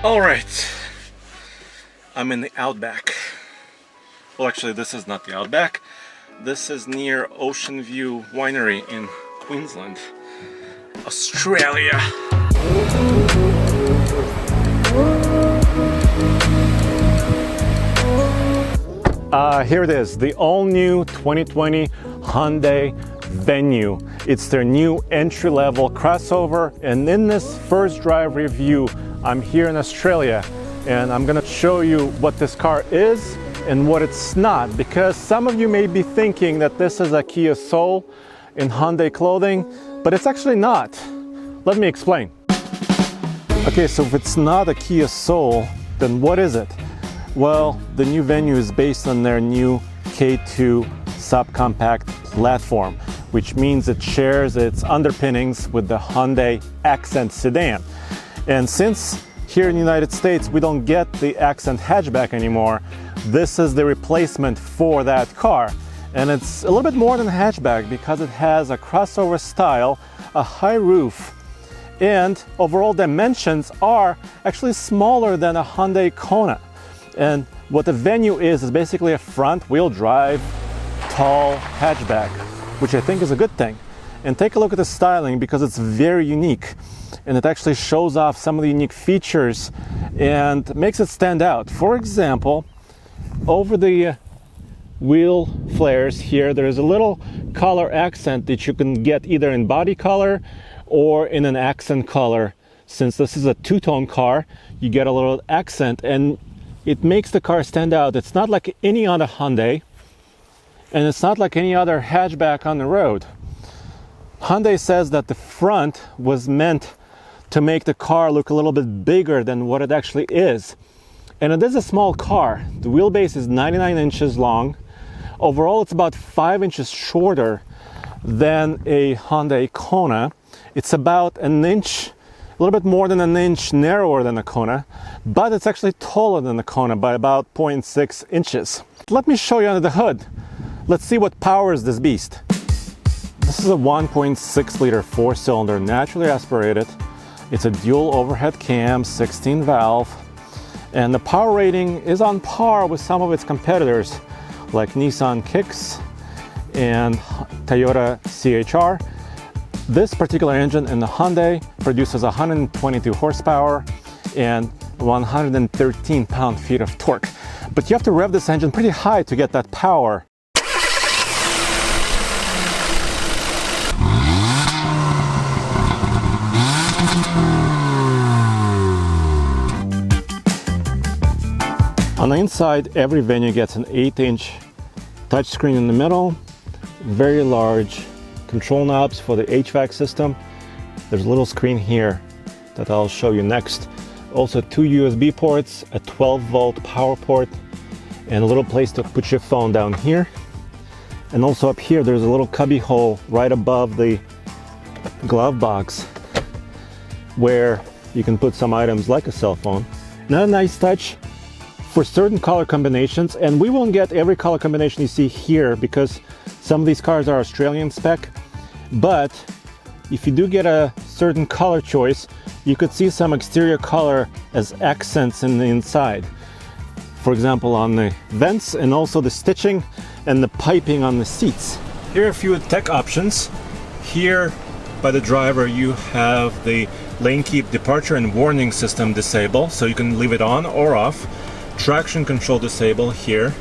Alright, I'm in the Outback. Well, actually, this is not the Outback. This is near Ocean View Winery in Queensland, Australia. Here it is, the all-new 2020 Hyundai Venue. It's their new entry-level crossover, and in this first drive review, I'm here in Australia, and I'm gonna show you what this car is and what it's not, because some of you may be thinking that this is a Kia Soul in Hyundai clothing, but it's actually not. Let me explain. Okay, so if it's not a Kia Soul, then what is it? Well, the new Venue is based on their new K2 subcompact platform, which means it shares its underpinnings with the Hyundai Accent sedan. And since here in the United States we don't get the Accent hatchback anymore, this is the replacement for that car. And it's a little bit more than a hatchback because it has a crossover style, a high roof, and overall dimensions are actually smaller than a Hyundai Kona. And what the Venue is basically a front-wheel drive, tall hatchback, which I think is a good thing. And take a look at the styling because it's very unique, and it actually shows off some of the unique features and makes it stand out. For example, over the wheel flares here, there's a little color accent that you can get either in body color or in an accent color. Since this is a two-tone car, you get a little accent, and it makes the car stand out. It's not like any other Hyundai, and it's not like any other hatchback on the road. Hyundai says that the front was meant to make the car look a little bit bigger than what it actually is. And it is a small car. The wheelbase is 99 inches long. Overall, it's about 5 inches shorter than a Hyundai Kona. It's about an inch, a little bit more than an inch narrower than a Kona, but it's actually taller than the Kona by about 0.6 inches. Let me show you under the hood. Let's see what powers this beast. This is a 1.6 liter four-cylinder, naturally aspirated. It's a dual overhead cam, 16 valve, and the power rating is on par with some of its competitors like Nissan Kicks and Toyota CHR. This particular engine in the Hyundai produces 122 horsepower and 113 pound-feet of torque. But you have to rev this engine pretty high to get that power. On the inside, every Venue gets an 8-inch touchscreen in the middle, very large control knobs for the HVAC system. There's a little screen here that I'll show you next. Also 2 USB ports, a 12-volt power port, and a little place to put your phone down here. And also up here, there's a little cubby hole right above the glove box where you can put some items like a cell phone. Another nice touch for certain color combinations, and we won't get every color combination you see here because some of these cars are Australian spec, but if you do get a certain color choice, you could see some exterior color as accents in the inside. For example, on the vents, and also the stitching and the piping on the seats. Here are a few tech options. Here by the driver you have the lane keep departure and warning system disabled, so you can leave it on or off. Traction control disable here,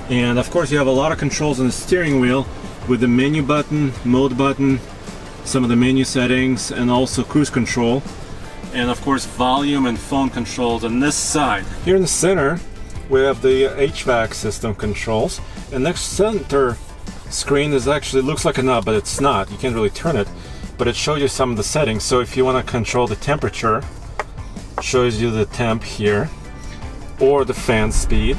and of course you have a lot of controls on the steering wheel with the menu button, mode button, some of the menu settings, and also cruise control, and of course volume and phone controls on this side. Here in the center we have the HVAC system controls, and next center screen is actually looks like a knob, but it's not. You can't really turn it, but it shows you some of the settings. So if you want to control the temperature, it shows you the temp here, or the fan speed,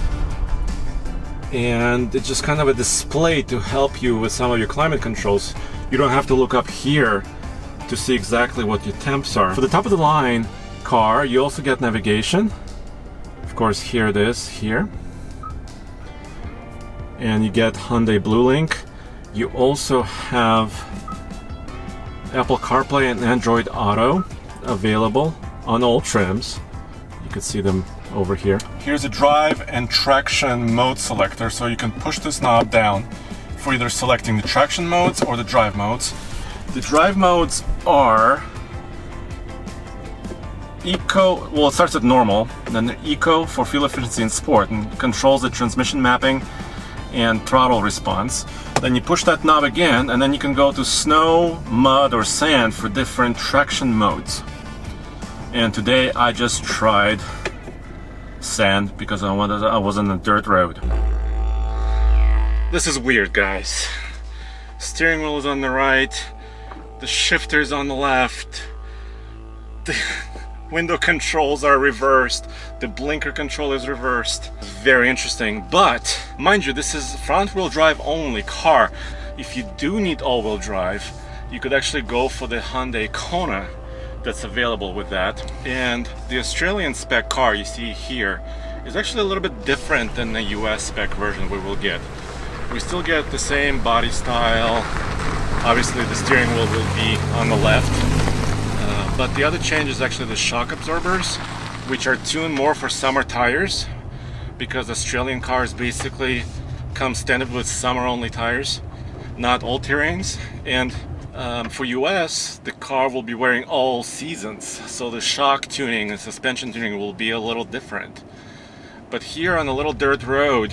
and it's just kind of a display to help you with some of your climate controls. You don't have to look up here to see exactly what your temps are. For the top of the line car, you also get navigation. Of course, here it is here, and you get Hyundai BlueLink. You also have Apple CarPlay and Android Auto available on all trims. You can see them over here. Here's a drive and traction mode selector, so you can push this knob down for either selecting the traction modes or the drive modes. The drive modes are Eco, well, it starts at normal, then the Eco for fuel efficiency and sport, and controls the transmission mapping and throttle response. Then you push that knob again, and then you can go to snow, mud, or sand for different traction modes. And today I just tried sand because I was on a dirt road. This is weird, guys. Steering wheel is on the right, the shifter is on the left, the window controls are reversed, the blinker control is reversed. Very interesting, but mind you, this is front wheel drive only car. If you do need all-wheel drive, you could actually go for the Hyundai Kona that's available with that. And the Australian spec car you see here is actually a little bit different than the US spec version we will get. We still get the same body style. Obviously the steering wheel will be on the left. But the other change is actually the shock absorbers, which are tuned more for summer tires, because Australian cars basically come standard with summer only tires, not all terrains. And for US, the car will be wearing all seasons, so the shock tuning and suspension tuning will be a little different. But here on a little dirt road,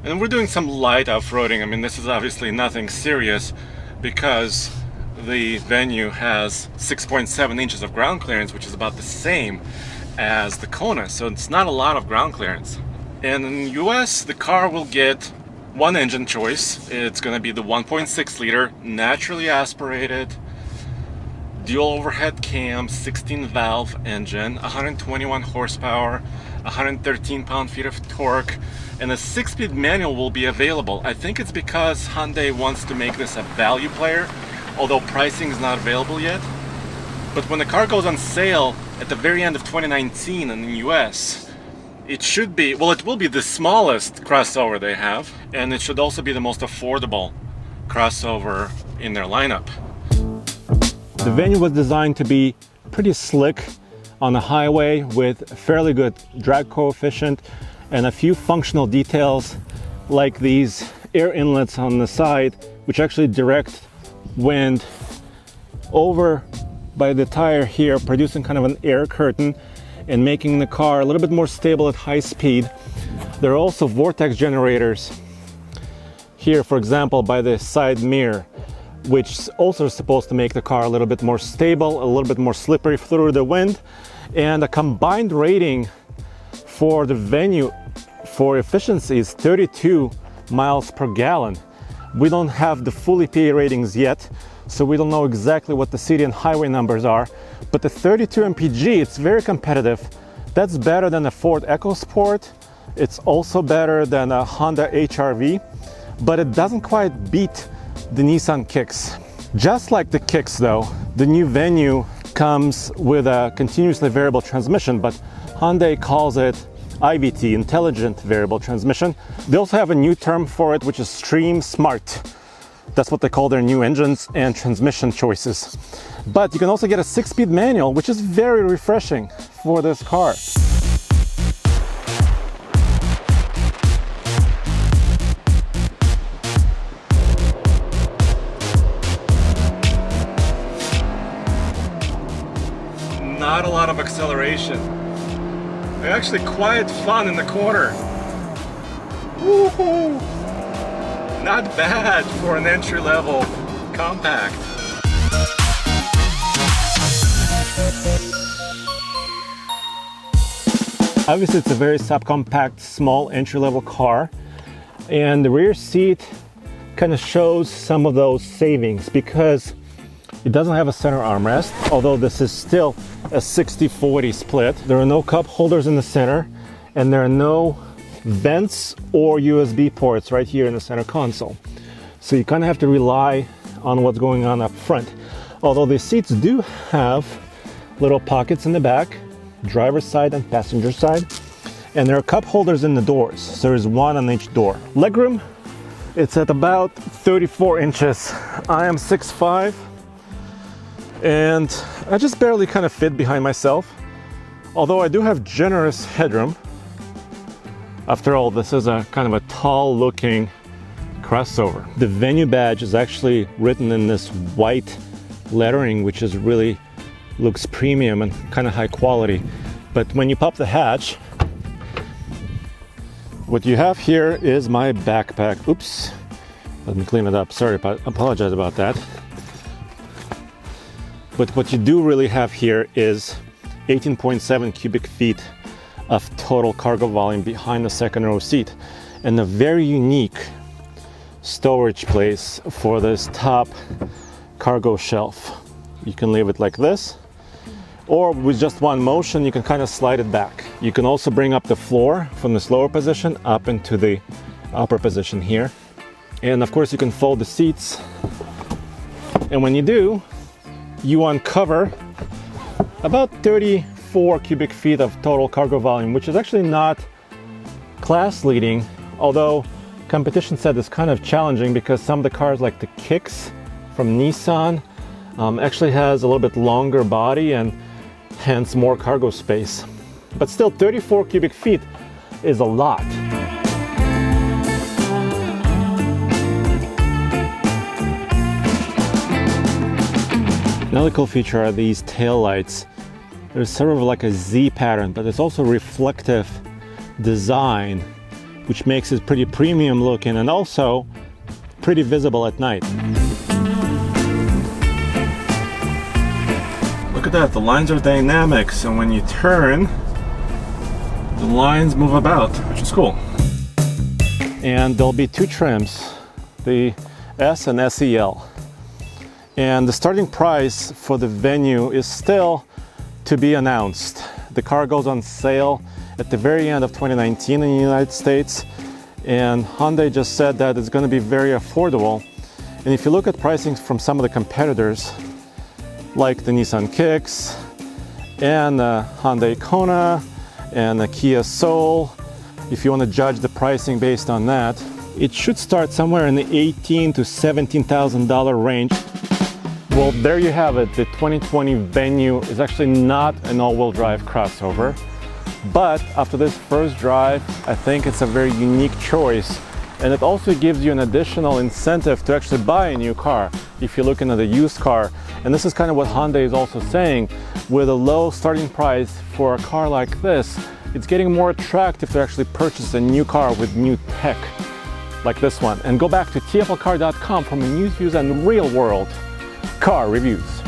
and we're doing some light off-roading, I mean this is obviously nothing serious because the Venue has 6.7 inches of ground clearance, which is about the same as the Kona, so it's not a lot of ground clearance. And in the US, the car will get one engine choice. It's going to be the 1.6 liter naturally aspirated dual overhead cam 16 valve engine, 121 horsepower, 113 pound-feet of torque, and a 6-speed manual will be available. I think it's because Hyundai wants to make this a value player, although pricing is not available yet. But when the car goes on sale at the very end of 2019 in the US, it should be, well, it will be the smallest crossover they have, and it should also be the most affordable crossover in their lineup. The Venue was designed to be pretty slick on the highway with fairly good drag coefficient and a few functional details like these air inlets on the side, which actually direct wind over by the tire here, producing kind of an air curtain and making the car a little bit more stable at high speed. There are also vortex generators here, for example, by the side mirror, which also is supposed to make the car a little bit more stable, a little bit more slippery through the wind. And a combined rating for the Venue for efficiency is 32 miles per gallon. We don't have the full EPA ratings yet, so we don't know exactly what the city and highway numbers are, but the 32 mpg, it's very competitive. That's better than a Ford EcoSport. It's also better than a Honda HR-V, but it doesn't quite beat the Nissan Kicks. Just like the Kicks though, the new Venue comes with a continuously variable transmission, but Hyundai calls it IVT, Intelligent Variable Transmission. They also have a new term for it, which is Stream Smart. That's what they call their new engines and transmission choices. But you can also get a 6-speed manual, which is very refreshing for this car. Not a lot of acceleration. They're actually quite fun in the corner. Woohoo! Not bad for an entry-level compact. Obviously it's a very subcompact, small entry-level car, and the rear seat kind of shows some of those savings because it doesn't have a center armrest, although this is still a 60-40 split. There are no cup holders in the center, and there are no vents or USB ports right here in the center console. So you kind of have to rely on what's going on up front. Although the seats do have little pockets in the back, driver's side and passenger side, and there are cup holders in the doors. So there's one on each door. Legroom, it's at about 34 inches. I am 6'5", and I just barely kind of fit behind myself. Although I do have generous headroom. After all, this is a kind of a tall looking crossover. The Venue badge is actually written in this white lettering, which is really looks premium and kind of high quality. But when you pop the hatch, what you have here is my backpack. Oops, let me clean it up. Sorry, apologize about that. But what you do really have here is 18.7 cubic feet of total cargo volume behind the second row seat, and a very unique storage place for this top cargo shelf. You can leave it like this, or with just one motion you can kind of slide it back. You can also bring up the floor from this lower position up into the upper position here, and of course you can fold the seats, and when you do, you uncover about 34 cubic feet of total cargo volume, which is actually not class leading, although competition said it's kind of challenging because some of the cars like the Kicks from Nissan actually has a little bit longer body and hence more cargo space. But still, 34 cubic feet is a lot. Another cool feature are these tail lights. There's sort of like a Z pattern, but it's also reflective design, which makes it pretty premium looking and also pretty visible at night. Look at that, the lines are dynamic, so when you turn, the lines move about, which is cool. And there'll be two trims, the S and SEL. And the starting price for the Venue is still to be announced. The car goes on sale at the very end of 2019 in the United States, and Hyundai just said that it's going to be very affordable. And if you look at pricing from some of the competitors, like the Nissan Kicks and the Hyundai Kona and the Kia Soul, if you want to judge the pricing based on that, it should start somewhere in the $18,000 to $17,000 range. Well, there you have it. The 2020 Venue is actually not an all-wheel drive crossover, but after this first drive, I think it's a very unique choice, and it also gives you an additional incentive to actually buy a new car if you're looking at a used car. And this is kind of what Hyundai is also saying. With a low starting price for a car like this, it's getting more attractive to actually purchase a new car with new tech like this one. And go back to TFLcar.com for news, views, and real-world car reviews.